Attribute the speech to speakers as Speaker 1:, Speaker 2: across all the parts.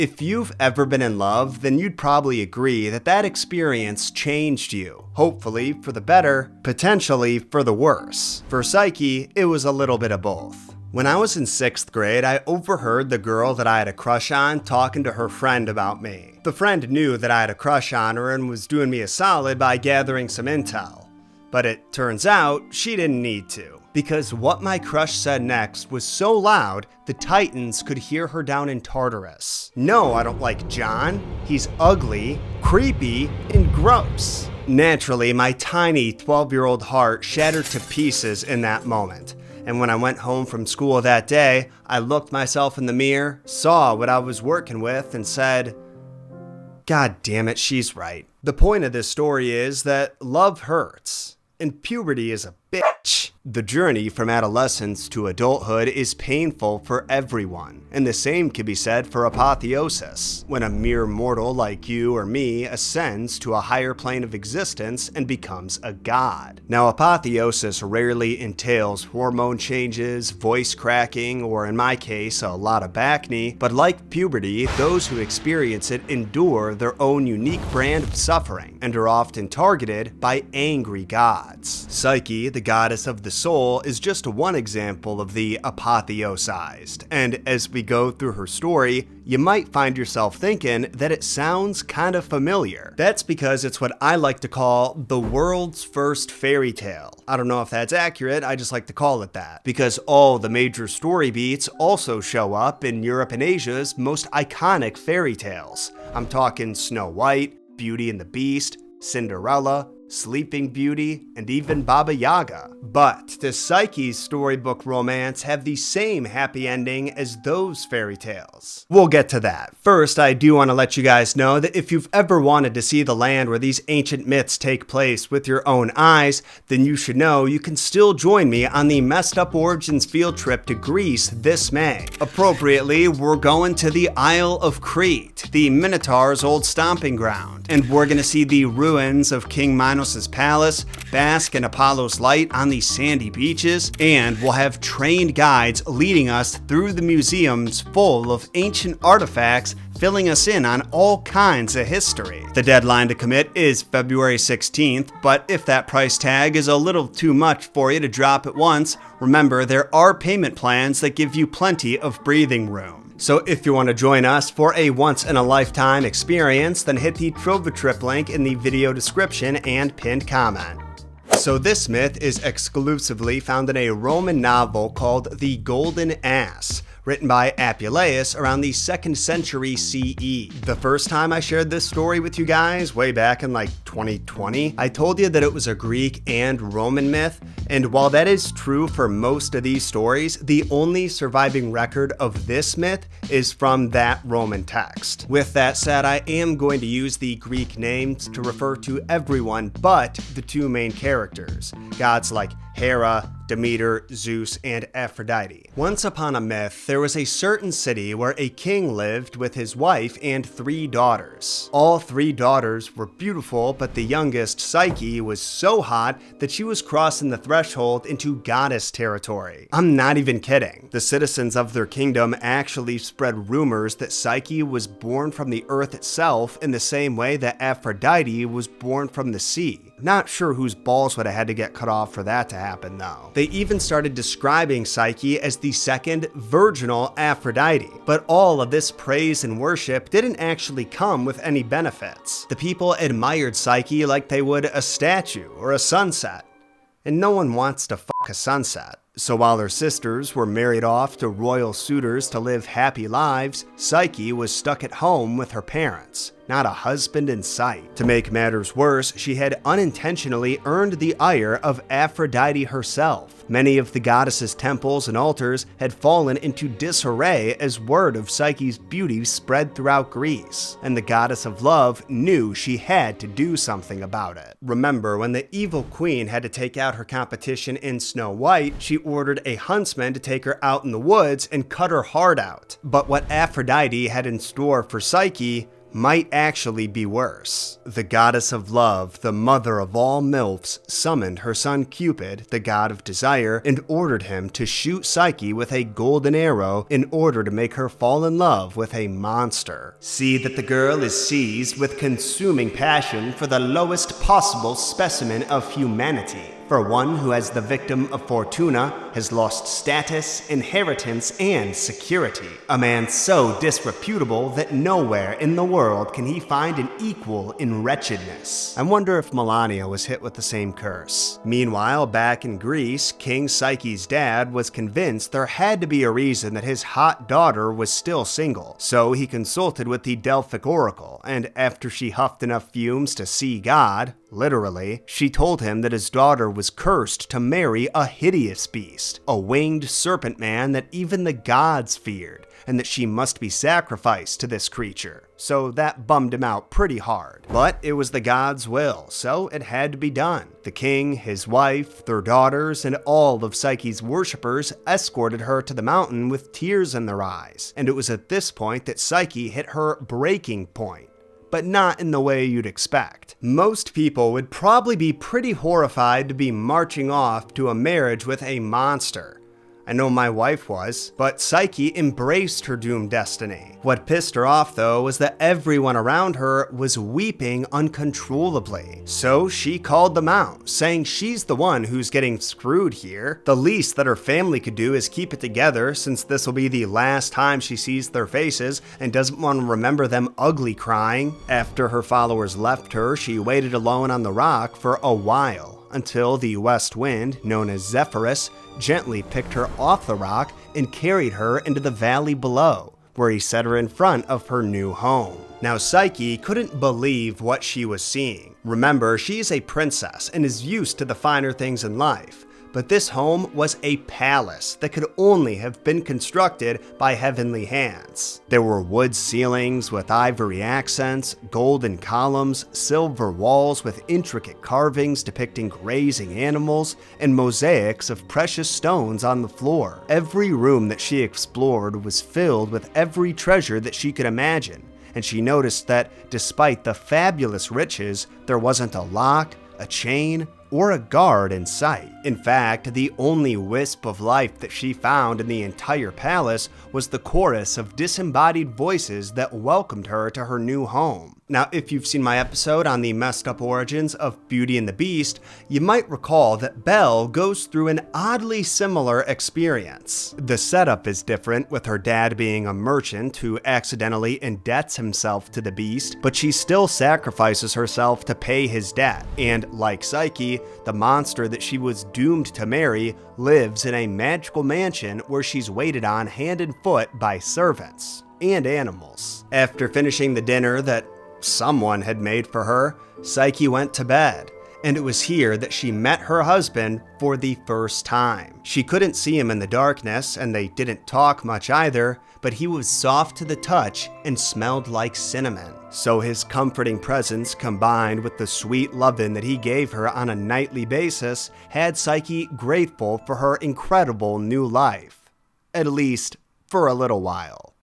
Speaker 1: If you've ever been in love, then you'd probably agree that that experience changed you. Hopefully for the better, potentially for the worse. For Psyche, it was a little bit of both. When I was in 6th grade, I overheard the girl that I had a crush on talking to her friend about me. The friend knew that I had a crush on her and was doing me a solid by gathering some intel. But it turns out she didn't need to. Because what my crush said next was so loud, the Titans could hear her down in Tartarus. No, I don't like Jon. He's ugly, creepy, and gross. Naturally, my tiny 12-year-old heart shattered to pieces in that moment. And when I went home from school that day, I looked myself in the mirror, saw what I was working with, and said, God damn it, she's right. The point of this story is that love hurts, and puberty is a bitch. The journey from adolescence to adulthood is painful for everyone, and the same can be said for apotheosis, when a mere mortal like you or me ascends to a higher plane of existence and becomes a god. Now, apotheosis rarely entails hormone changes, voice cracking, or in my case, a lot of bacne, but like puberty, those who experience it endure their own unique brand of suffering, and are often targeted by angry gods. Psyche, the goddess of the soul, is just one example of the apotheosized, and as we go through her story, you might find yourself thinking that it sounds kind of familiar. That's because it's what I like to call the world's first fairy tale. I don't know if that's accurate, I just like to call it that, because all the major story beats also show up in Europe and Asia's most iconic fairy tales. I'm talking Snow White, Beauty and the Beast, Cinderella, Sleeping Beauty, and even Baba Yaga. But does Psyche's storybook romance have the same happy ending as those fairy tales? We'll get to that. First, I do want to let you guys know that if you've ever wanted to see the land where these ancient myths take place with your own eyes, then you should know you can still join me on the Messed Up Origins field trip to Greece this May. Appropriately, we're going to the Isle of Crete, the Minotaur's old stomping ground, and we're going to see the ruins of King Minos' palace, bask in Apollo's light on these sandy beaches, and we'll have trained guides leading us through the museums full of ancient artifacts, filling us in on all kinds of history. The deadline to commit is February 16th, but if that price tag is a little too much for you to drop at once, remember there are payment plans that give you plenty of breathing room. So if you want to join us for a once-in-a-lifetime experience, then hit the Trova Trip link in the video description and pinned comment. So this myth is exclusively found in a Roman novel called The Golden Ass, written by Apuleius around the 2nd century CE. The first time I shared this story with you guys, way back in like 2020, I told you that it was a Greek and Roman myth, and while that is true for most of these stories, the only surviving record of this myth is from that Roman text. With that said, I am going to use the Greek names to refer to everyone but the two main characters, gods like Hera, Demeter, Zeus, and Aphrodite. Once upon a myth, there was a certain city where a king lived with his wife and 3 daughters. All 3 daughters were beautiful, but the youngest, Psyche, was so hot that she was crossing the threshold into goddess territory. I'm not even kidding. The citizens of their kingdom actually spread rumors that Psyche was born from the earth itself in the same way that Aphrodite was born from the sea. Not sure whose balls would have had to get cut off for that to happen though. They even started describing Psyche as the second virginal Aphrodite. But all of this praise and worship didn't actually come with any benefits. The people admired Psyche like they would a statue or a sunset. And no one wants to fuck a sunset. So while her sisters were married off to royal suitors to live happy lives, Psyche was stuck at home with her parents. Not a husband in sight. To make matters worse, she had unintentionally earned the ire of Aphrodite herself. Many of the goddess's temples and altars had fallen into disarray as word of Psyche's beauty spread throughout Greece, and the goddess of love knew she had to do something about it. Remember, when the evil queen had to take out her competition in Snow White, she ordered a huntsman to take her out in the woods and cut her heart out. But what Aphrodite had in store for Psyche might actually be worse. The goddess of love, the mother of all MILFs, summoned her son Cupid, the god of desire, and ordered him to shoot Psyche with a golden arrow in order to make her fall in love with a monster. See that the girl is seized with consuming passion for the lowest possible specimen of humanity. For one who, as the victim of Fortuna, has lost status, inheritance, and security. A man so disreputable that nowhere in the world can he find an equal in wretchedness. I wonder if Melania was hit with the same curse. Meanwhile, back in Greece, King Psyche's dad was convinced there had to be a reason that his hot daughter was still single. So he consulted with the Delphic oracle, and after she huffed enough fumes to see God, literally, she told him that his daughter was cursed to marry a hideous beast, a winged serpent man that even the gods feared, and that she must be sacrificed to this creature. So that bummed him out pretty hard. But it was the gods' will, so it had to be done. The king, his wife, their daughters, and all of Psyche's worshippers escorted her to the mountain with tears in their eyes, and it was at this point that Psyche hit her breaking point. But not in the way you'd expect. Most people would probably be pretty horrified to be marching off to a marriage with a monster. I know my wife was, but Psyche embraced her doomed destiny. What pissed her off, though, was that everyone around her was weeping uncontrollably. So she called them out, saying she's the one who's getting screwed here. The least that her family could do is keep it together, since this will be the last time she sees their faces and doesn't want to remember them ugly crying. After her followers left her, she waited alone on the rock for a while, until the west wind, known as Zephyrus, gently picked her off the rock and carried her into the valley below, where he set her in front of her new home. Now Psyche couldn't believe what she was seeing. Remember, she is a princess and is used to the finer things in life. But this home was a palace that could only have been constructed by heavenly hands. There were wood ceilings with ivory accents, golden columns, silver walls with intricate carvings depicting grazing animals, and mosaics of precious stones on the floor. Every room that she explored was filled with every treasure that she could imagine, and she noticed that despite the fabulous riches, there wasn't a lock, a chain, or a guard in sight. In fact, the only wisp of life that she found in the entire palace was the chorus of disembodied voices that welcomed her to her new home. Now, if you've seen my episode on the messed up origins of Beauty and the Beast, you might recall that Belle goes through an oddly similar experience. The setup is different, with her dad being a merchant who accidentally indebts himself to the Beast, but she still sacrifices herself to pay his debt, and like Psyche, the monster that she was doomed to marry lives in a magical mansion where she's waited on hand and foot by servants and animals. After finishing the dinner that someone had made for her, Psyche went to bed, and it was here that she met her husband for the first time. She couldn't see him in the darkness, and they didn't talk much either, but he was soft to the touch and smelled like cinnamon. So his comforting presence, combined with the sweet loving that he gave her on a nightly basis, had Psyche grateful for her incredible new life. At least, for a little while.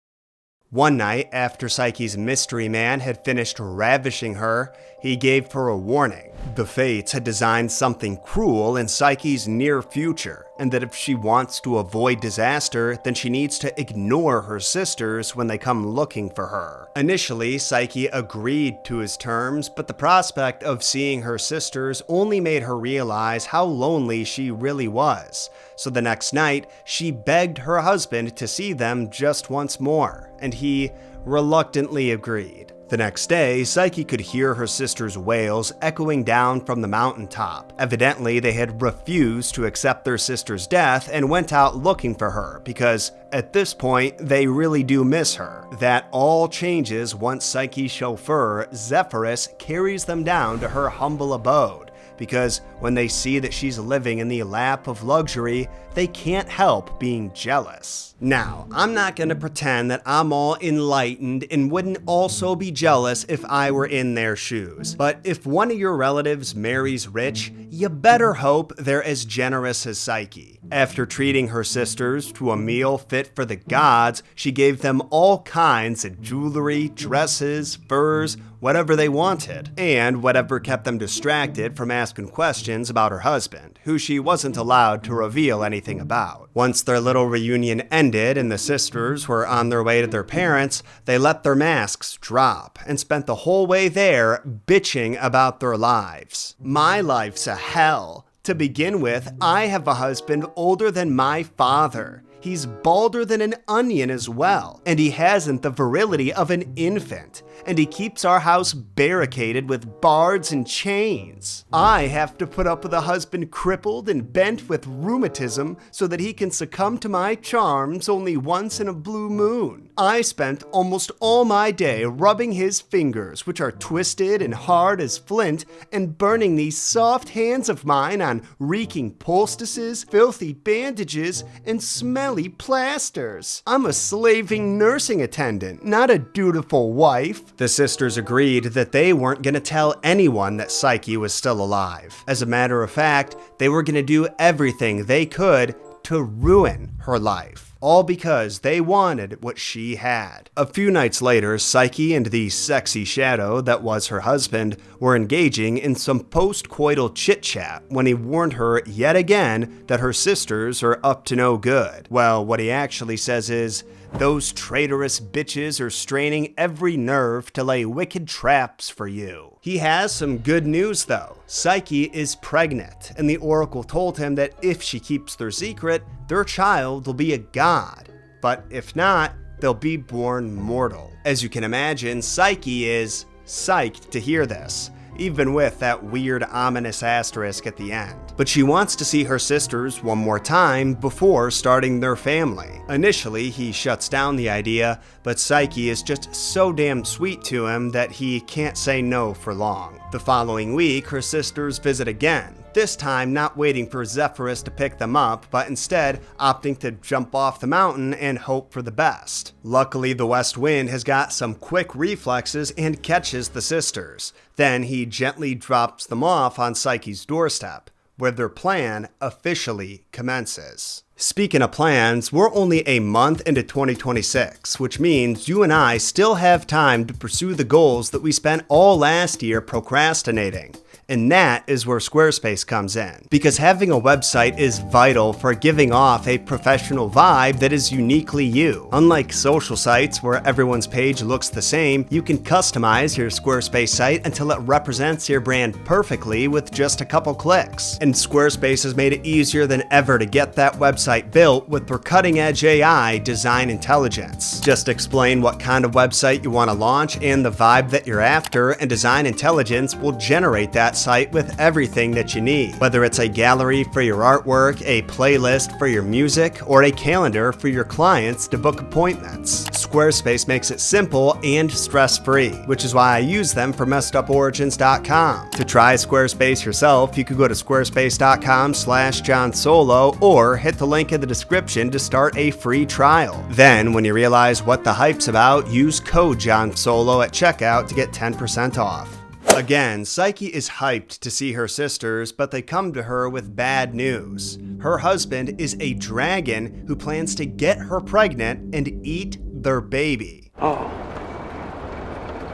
Speaker 1: One night, after Psyche's mystery man had finished ravishing her, he gave her a warning. The fates had designed something cruel in Psyche's near future, and that if she wants to avoid disaster, then she needs to ignore her sisters when they come looking for her. Initially, Psyche agreed to his terms, but the prospect of seeing her sisters only made her realize how lonely she really was. So the next night, she begged her husband to see them just once more, and he reluctantly agreed. The next day, Psyche could hear her sister's wails echoing down from the mountaintop. Evidently, they had refused to accept their sister's death and went out looking for her, because at this point, they really do miss her. That all changes once Psyche's chauffeur, Zephyrus, carries them down to her humble abode, because when they see that she's living in the lap of luxury, they can't help being jealous. Now, I'm not gonna pretend that I'm all enlightened and wouldn't also be jealous if I were in their shoes. But if one of your relatives marries rich, you better hope they're as generous as Psyche. After treating her sisters to a meal fit for the gods, she gave them all kinds of jewelry, dresses, furs, whatever they wanted, and whatever kept them distracted from asking questions about her husband, who she wasn't allowed to reveal anything about. Once their little reunion ended and the sisters were on their way to their parents, they let their masks drop and spent the whole way there bitching about their lives. My life's a hell. To begin with, I have a husband older than my father. He's balder than an onion as well, and he hasn't the virility of an infant, and he keeps our house barricaded with bars and chains. I have to put up with a husband crippled and bent with rheumatism so that he can succumb to my charms only once in a blue moon. I spent almost all my day rubbing his fingers, which are twisted and hard as flint, and burning these soft hands of mine on reeking poultices, filthy bandages, and smelly plasters. I'm a slaving nursing attendant, not a dutiful wife. The sisters agreed that they weren't going to tell anyone that Psyche was still alive. As a matter of fact, they were going to do everything they could to ruin her life. All because they wanted what she had. A few nights later, Psyche and the sexy shadow that was her husband were engaging in some post-coital chit-chat when he warned her yet again that her sisters are up to no good. Well, what he actually says is, "Those traitorous bitches are straining every nerve to lay wicked traps for you." He has some good news though. Psyche is pregnant, and the oracle told him that if she keeps their secret, their child will be a god. But if not, they'll be born mortal. As you can imagine, Psyche is psyched to hear this, even with that weird ominous asterisk at the end. But she wants to see her sisters one more time before starting their family. Initially, he shuts down the idea, but Psyche is just so damn sweet to him that he can't say no for long. The following week, her sisters visit again, this time not waiting for Zephyrus to pick them up, but instead opting to jump off the mountain and hope for the best. Luckily, the west wind has got some quick reflexes and catches the sisters. Then he gently drops them off on Psyche's doorstep, where their plan officially commences. Speaking of plans, we're only a month into 2026, which means you and I still have time to pursue the goals that we spent all last year procrastinating. And that is where Squarespace comes in. Because having a website is vital for giving off a professional vibe that is uniquely you. Unlike social sites where everyone's page looks the same, you can customize your Squarespace site until it represents your brand perfectly with just a couple clicks. And Squarespace has made it easier than ever to get that website built with their cutting-edge AI design intelligence. Just explain what kind of website you want to launch and the vibe that you're after, and design intelligence will generate that site with everything that you need. Whether it's a gallery for your artwork, a playlist for your music, or a calendar for your clients to book appointments. Squarespace makes it simple and stress-free, which is why I use them for messeduporigins.com. To try Squarespace yourself, you could go to squarespace.com/Jon Solo or hit the link in the description to start a free trial. Then, when you realize what the hype's about, use code Jon Solo at checkout to get 10% off. Again, Psyche is hyped to see her sisters, but they come to her with bad news. Her husband is a dragon who plans to get her pregnant and eat their baby.
Speaker 2: Oh.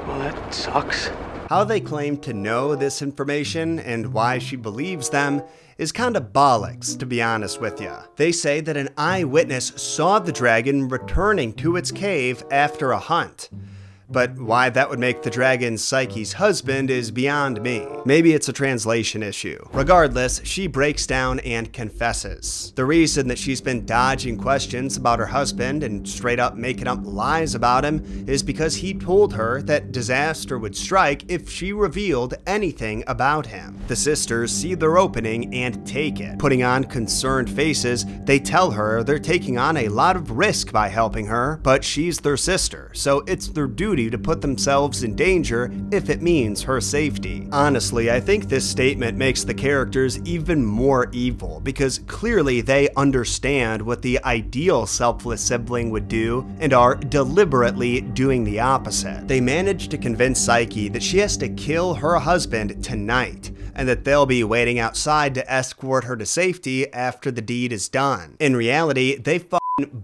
Speaker 2: Well, that sucks.
Speaker 1: How they claim to know this information and why she believes them is kinda bollocks, to be honest with ya. They say that an eyewitness saw the dragon returning to its cave after a hunt. But why that would make the dragon Psyche's husband is beyond me. Maybe it's a translation issue. Regardless, she breaks down and confesses. The reason that she's been dodging questions about her husband and straight up making up lies about him is because he told her that disaster would strike if she revealed anything about him. The sisters see their opening and take it. Putting on concerned faces, they tell her they're taking on a lot of risk by helping her, but she's their sister, so it's their duty ready to put themselves in danger if it means her safety. Honestly, I think this statement makes the characters even more evil, because clearly they understand what the ideal selfless sibling would do and are deliberately doing the opposite. They manage to convince Psyche that she has to kill her husband tonight, and that they'll be waiting outside to escort her to safety after the deed is done. In reality, they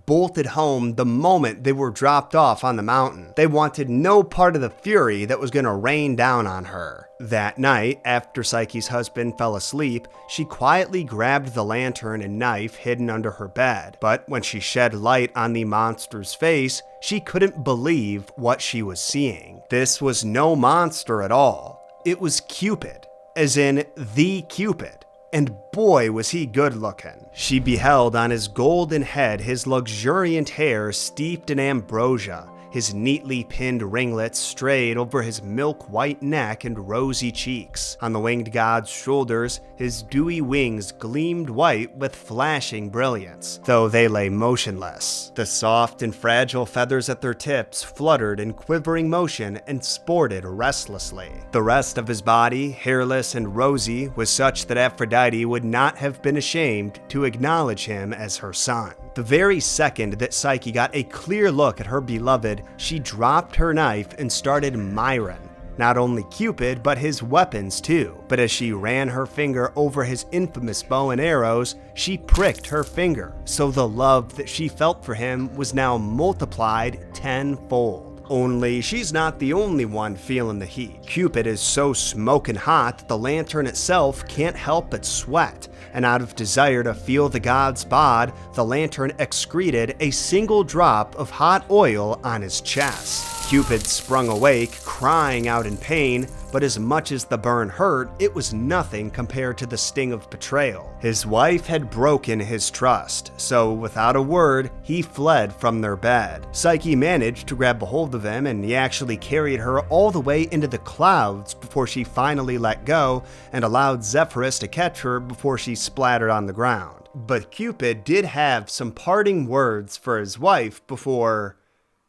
Speaker 1: bolted home the moment they were dropped off on the mountain. They wanted no part of the fury that was going to rain down on her. That night, after Psyche's husband fell asleep, she quietly grabbed the lantern and knife hidden under her bed. But when she shed light on the monster's face, she couldn't believe what she was seeing. This was no monster at all. It was Cupid, as in the Cupid. And boy was he good looking. She beheld on his golden head his luxuriant hair steeped in ambrosia. His neatly pinned ringlets strayed over his milk-white neck and rosy cheeks. On the winged god's shoulders, his dewy wings gleamed white with flashing brilliance, though they lay motionless. The soft and fragile feathers at their tips fluttered in quivering motion and sported restlessly. The rest of his body, hairless and rosy, was such that Aphrodite would not have been ashamed to acknowledge him as her son. The very second that Psyche got a clear look at her beloved, she dropped her knife and started miring not only Cupid, but his weapons too. But as she ran her finger over his infamous bow and arrows, she pricked her finger, so the love that she felt for him was now multiplied tenfold. Only she's not the only one feeling the heat. Cupid is so smoking hot that the lantern itself can't help but sweat, and out of desire to feel the god's bod, the lantern excreted a single drop of hot oil on his chest. Cupid sprung awake, crying out in pain, but as much as the burn hurt, it was nothing compared to the sting of betrayal. His wife had broken his trust, so without a word, he fled from their bed. Psyche managed to grab a hold of him, and he actually carried her all the way into the clouds before she finally let go and allowed Zephyrus to catch her before she splattered on the ground. But Cupid did have some parting words for his wife before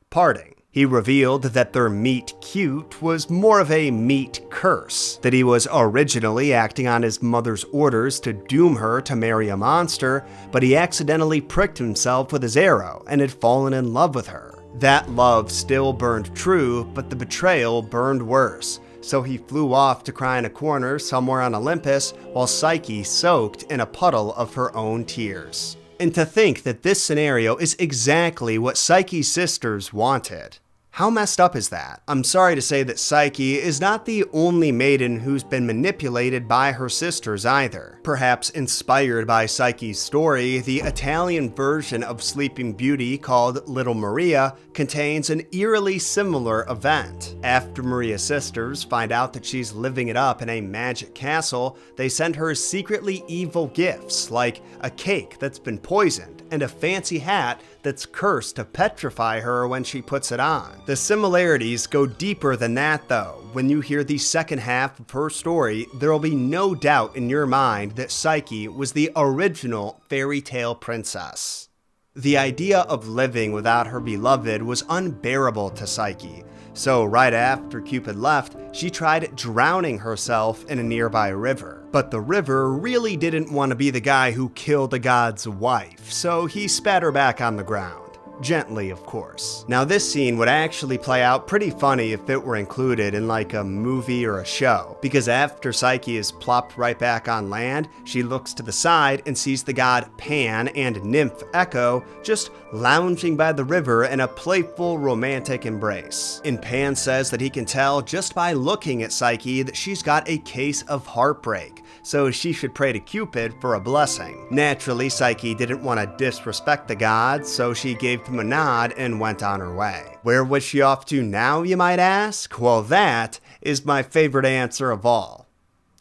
Speaker 1: parting. He revealed that their meet cute was more of a meet curse, that he was originally acting on his mother's orders to doom her to marry a monster, but he accidentally pricked himself with his arrow and had fallen in love with her. That love still burned true, but the betrayal burned worse, so he flew off to cry in a corner somewhere on Olympus while Psyche soaked in a puddle of her own tears. And to think that this scenario is exactly what Psyche's sisters wanted. How messed up is that? I'm sorry to say that Psyche is not the only maiden who's been manipulated by her sisters either. Perhaps inspired by Psyche's story, the Italian version of Sleeping Beauty called Little Maria contains an eerily similar event. After Maria's sisters find out that she's living it up in a magic castle, they send her secretly evil gifts like a cake that's been poisoned and a fancy hat that's cursed to petrify her when she puts it on. The similarities go deeper than that though. When you hear the second half of her story, there will be no doubt in your mind that Psyche was the original fairy tale princess. The idea of living without her beloved was unbearable to Psyche, so right after Cupid left, she tried drowning herself in a nearby river. But the river really didn't want to be the guy who killed a god's wife, so he spat her back on the ground. Gently, of course. Now this scene would actually play out pretty funny if it were included in like a movie or a show, because after Psyche is plopped right back on land, she looks to the side and sees the god Pan and nymph Echo just lounging by the river in a playful romantic embrace. And Pan says that he can tell just by looking at Psyche that she's got a case of heartbreak, so she should pray to Cupid for a blessing. Naturally, Psyche didn't want to disrespect the god, so she gave him a nod and went on her way. Where was she off to now, you might ask? Well, that is my favorite answer of all.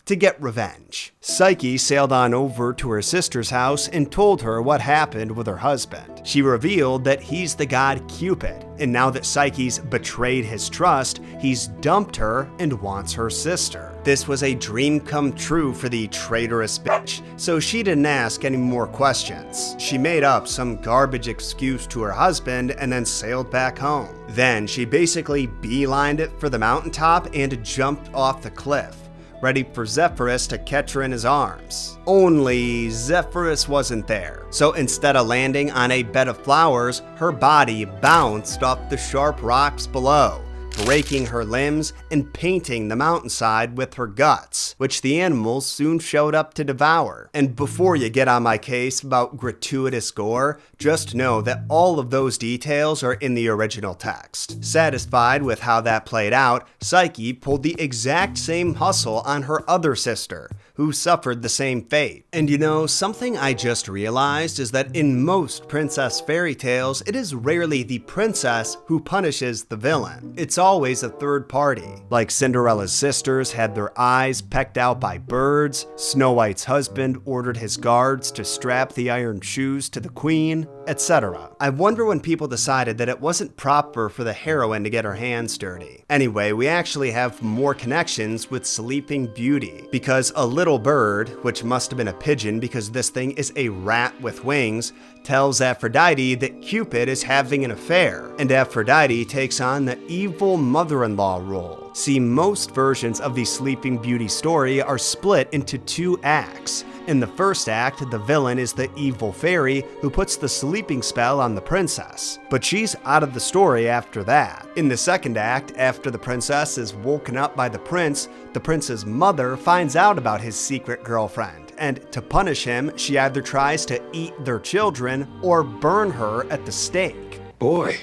Speaker 1: to get revenge. Psyche sailed on over to her sister's house and told her what happened with her husband. She revealed that he's the god Cupid, and now that Psyche's betrayed his trust, he's dumped her and wants her sister. This was a dream come true for the traitorous bitch, so she didn't ask any more questions. She made up some garbage excuse to her husband and then sailed back home. Then she basically beelined it for the mountaintop and jumped off the cliff, ready for Zephyrus to catch her in his arms. Only Zephyrus wasn't there, so instead of landing on a bed of flowers, her body bounced off the sharp rocks below, breaking her limbs and painting the mountainside with her guts, which the animals soon showed up to devour. And before you get on my case about gratuitous gore, just know that all of those details are in the original text. Satisfied with how that played out, Psyche pulled the exact same hustle on her other sister, who suffered the same fate. And you know, something I just realized is that in most princess fairy tales, it is rarely the princess who punishes the villain. It's always a third party. Like Cinderella's sisters had their eyes pecked out by birds, Snow White's husband ordered his guards to strap the iron shoes to the queen, etc. I wonder when people decided that it wasn't proper for the heroine to get her hands dirty. Anyway, we actually have more connections with Sleeping Beauty, because a little bird, which must have been a pigeon because this thing is a rat with wings, tells Aphrodite that Cupid is having an affair, and Aphrodite takes on the evil mother-in-law role. See, most versions of the Sleeping Beauty story are split into two acts. In the first act, the villain is the evil fairy who puts the sleeping spell on the princess, but she's out of the story after that. In the second act, after the princess is woken up by the prince's mother finds out about his secret girlfriend, and to punish him, she either tries to eat their children or burn her at the stake.
Speaker 3: Boy,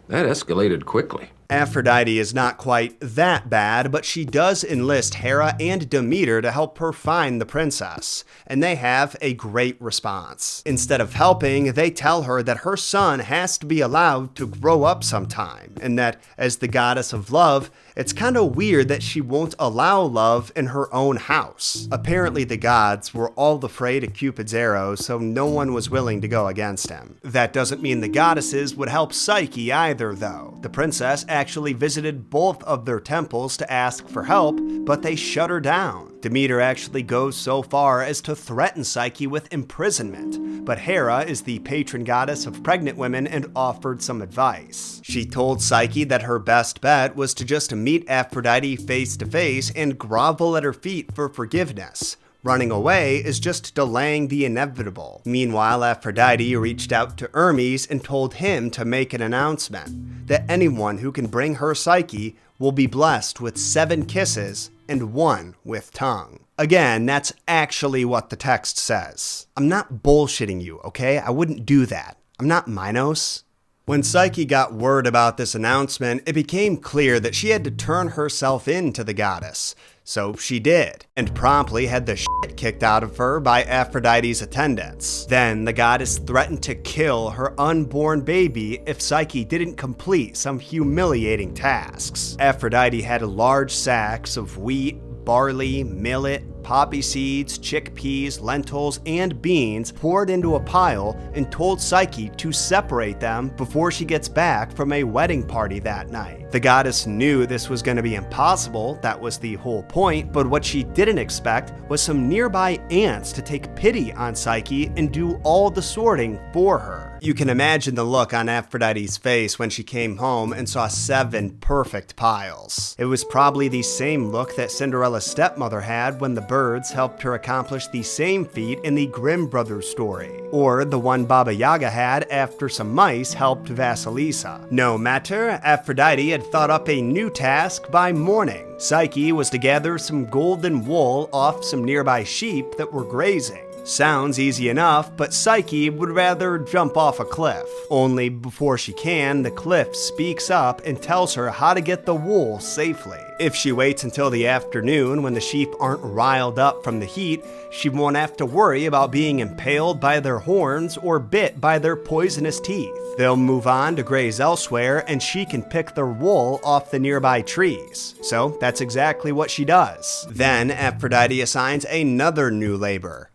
Speaker 3: that escalated quickly.
Speaker 1: Aphrodite is not quite that bad, but she does enlist Hera and Demeter to help her find the princess, and they have a great response. Instead of helping, they tell her that her son has to be allowed to grow up sometime, and that as the goddess of love, it's kind of weird that she won't allow love in her own house. Apparently the gods were all afraid of Cupid's arrows, so no one was willing to go against him. That doesn't mean the goddesses would help Psyche either, though. The princess actually visited both of their temples to ask for help, but they shut her down. Demeter actually goes so far as to threaten Psyche with imprisonment, but Hera is the patron goddess of pregnant women and offered some advice. She told Psyche that her best bet was to just meet Aphrodite face to face and grovel at her feet for forgiveness. Running away is just delaying the inevitable. Meanwhile, Aphrodite reached out to Hermes and told him to make an announcement that anyone who can bring her Psyche will be blessed with 7 kisses and 1 with tongue. Again, that's actually what the text says. I'm not bullshitting you, okay? I wouldn't do that. I'm not Minos. When Psyche got word about this announcement, it became clear that she had to turn herself in to the goddess. So she did, and promptly had the shit kicked out of her by Aphrodite's attendants. Then the goddess threatened to kill her unborn baby if Psyche didn't complete some humiliating tasks. Aphrodite had large sacks of wheat, barley, millet, poppy seeds, chickpeas, lentils, and beans poured into a pile and told Psyche to separate them before she gets back from a wedding party that night. The goddess knew this was going to be impossible, that was the whole point, but what she didn't expect was some nearby ants to take pity on Psyche and do all the sorting for her. You can imagine the look on Aphrodite's face when she came home and saw 7 perfect piles. It was probably the same look that Cinderella's stepmother had when the birds helped her accomplish the same feat in the Grimm brothers story, or the one Baba Yaga had after some mice helped Vasilisa. No matter, Aphrodite had thought up a new task by morning. Psyche was to gather some golden wool off some nearby sheep that were grazing. Sounds easy enough, but Psyche would rather jump off a cliff. Only before she can, the cliff speaks up and tells her how to get the wool safely. If she waits until the afternoon when the sheep aren't riled up from the heat, she won't have to worry about being impaled by their horns or bit by their poisonous teeth. They'll move on to graze elsewhere and she can pick their wool off the nearby trees. So that's exactly what she does. Then Aphrodite assigns another new labor.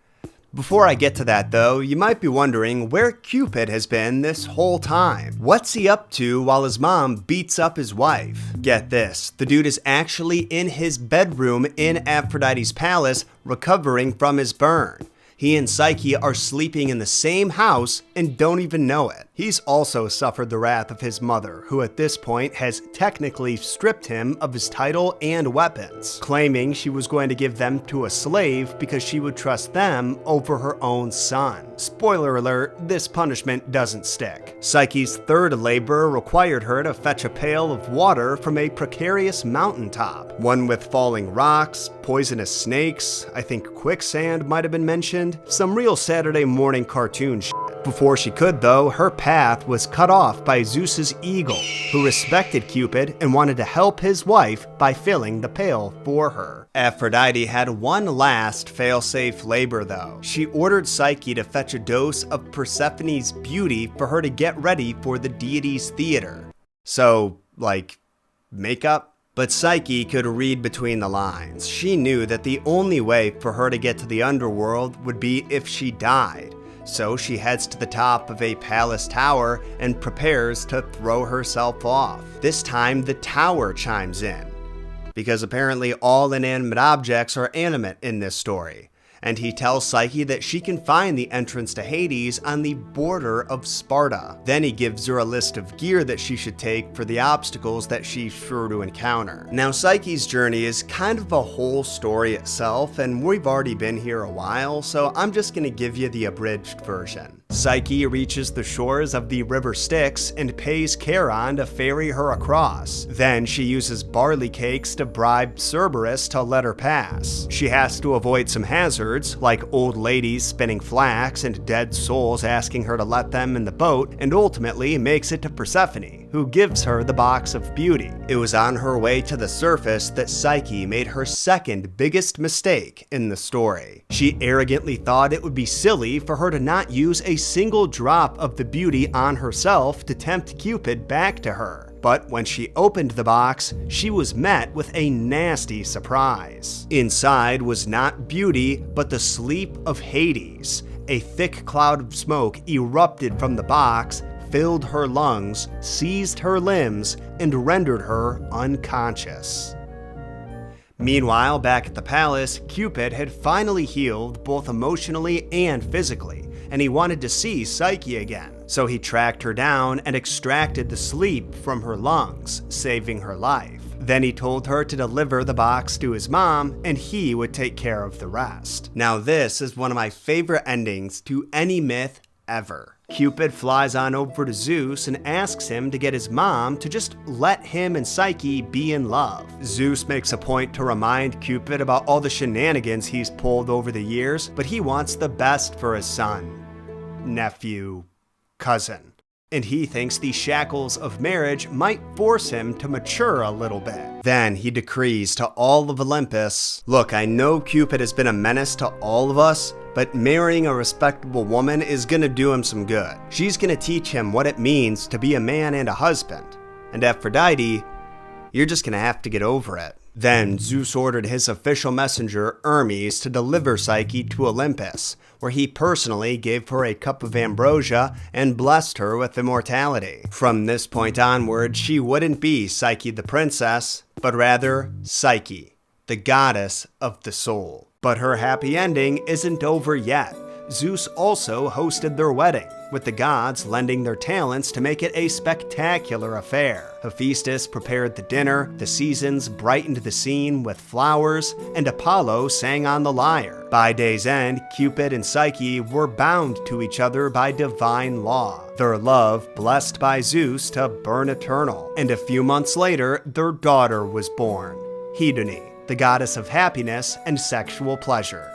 Speaker 1: Before I get to that though, you might be wondering where Cupid has been this whole time. What's he up to while his mom beats up his wife? Get this, the dude is actually in his bedroom in Aphrodite's palace recovering from his burn. He and Psyche are sleeping in the same house and don't even know it. He's also suffered the wrath of his mother, who at this point has technically stripped him of his title and weapons, claiming she was going to give them to a slave because she would trust them over her own son. Spoiler alert, this punishment doesn't stick. Psyche's third labor required her to fetch a pail of water from a precarious mountaintop, one with falling rocks, poisonous snakes, I think quicksand might have been mentioned, some real Saturday morning cartoon shit. Before she could though, her path was cut off by Zeus's eagle, who respected Cupid and wanted to help his wife by filling the pail for her. Aphrodite had one last fail-safe labor though. She ordered Psyche to fetch a dose of Persephone's beauty for her to get ready for the deity's theater. So, like, makeup? But Psyche could read between the lines. She knew that the only way for her to get to the underworld would be if she died. So she heads to the top of a palace tower and prepares to throw herself off. This time the tower chimes in, because apparently all inanimate objects are animate in this story. And he tells Psyche that she can find the entrance to Hades on the border of Sparta. Then he gives her a list of gear that she should take for the obstacles that she's sure to encounter. Now Psyche's journey is kind of a whole story itself, and we've already been here a while, so I'm just gonna give you the abridged version. Psyche reaches the shores of the river Styx and pays Charon to ferry her across. Then she uses barley cakes to bribe Cerberus to let her pass. She has to avoid some hazards, like old ladies spinning flax and dead souls asking her to let them in the boat, and ultimately makes it to Persephone, who gives her the box of beauty. It was on her way to the surface that Psyche made her second biggest mistake in the story. She arrogantly thought it would be silly for her to not use a single drop of the beauty on herself to tempt Cupid back to her. But when she opened the box, she was met with a nasty surprise. Inside was not beauty, but the sleep of Hades. A thick cloud of smoke erupted from the box, filled her lungs, seized her limbs, and rendered her unconscious. Meanwhile, back at the palace, Cupid had finally healed both emotionally and physically, and he wanted to see Psyche again. So he tracked her down and extracted the sleep from her lungs, saving her life. Then he told her to deliver the box to his mom, and he would take care of the rest. Now this is one of my favorite endings to any myth ever. Cupid flies on over to Zeus and asks him to get his mom to just let him and Psyche be in love. Zeus makes a point to remind Cupid about all the shenanigans he's pulled over the years, but he wants the best for his son, nephew, cousin. And he thinks the shackles of marriage might force him to mature a little bit. Then he decrees to all of Olympus, "Look, I know Cupid has been a menace to all of us, but marrying a respectable woman is gonna do him some good. She's gonna teach him what it means to be a man and a husband. And Aphrodite, you're just gonna have to get over it." Then Zeus ordered his official messenger, Hermes, to deliver Psyche to Olympus, where he personally gave her a cup of ambrosia and blessed her with immortality. From this point onward, she wouldn't be Psyche the princess, but rather Psyche, the goddess of the soul. But her happy ending isn't over yet. Zeus also hosted their wedding, with the gods lending their talents to make it a spectacular affair. Hephaestus prepared the dinner, the seasons brightened the scene with flowers, and Apollo sang on the lyre. By day's end, Cupid and Psyche were bound to each other by divine law, their love blessed by Zeus to burn eternal. And a few months later, their daughter was born, Hedone, the goddess of happiness and sexual pleasure.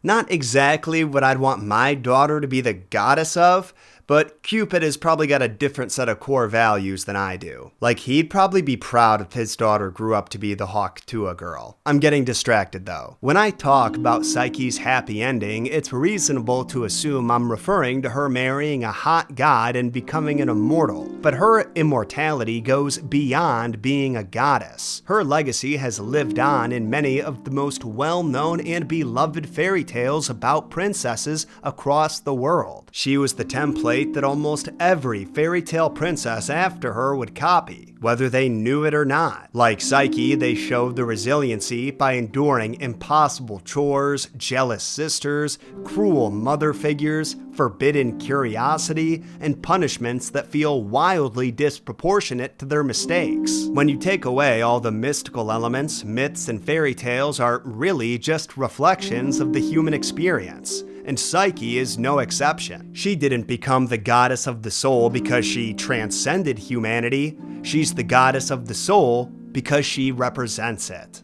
Speaker 1: Not exactly what I'd want my daughter to be the goddess of, but Cupid has probably got a different set of core values than I do. Like, he'd probably be proud if his daughter grew up to be the Hawk-Tuah girl. I'm getting distracted though. When I talk about Psyche's happy ending, it's reasonable to assume I'm referring to her marrying a hot god and becoming an immortal. But her immortality goes beyond being a goddess. Her legacy has lived on in many of the most well-known and beloved fairy tales about princesses across the world. She was the template that almost every fairy tale princess after her would copy, whether they knew it or not. Like Psyche, they showed the resiliency by enduring impossible chores, jealous sisters, cruel mother figures, forbidden curiosity, and punishments that feel wildly disproportionate to their mistakes. When you take away all the mystical elements, myths and fairy tales are really just reflections of the human experience. And Psyche is no exception. She didn't become the goddess of the soul because she transcended humanity. She's the goddess of the soul because she represents it.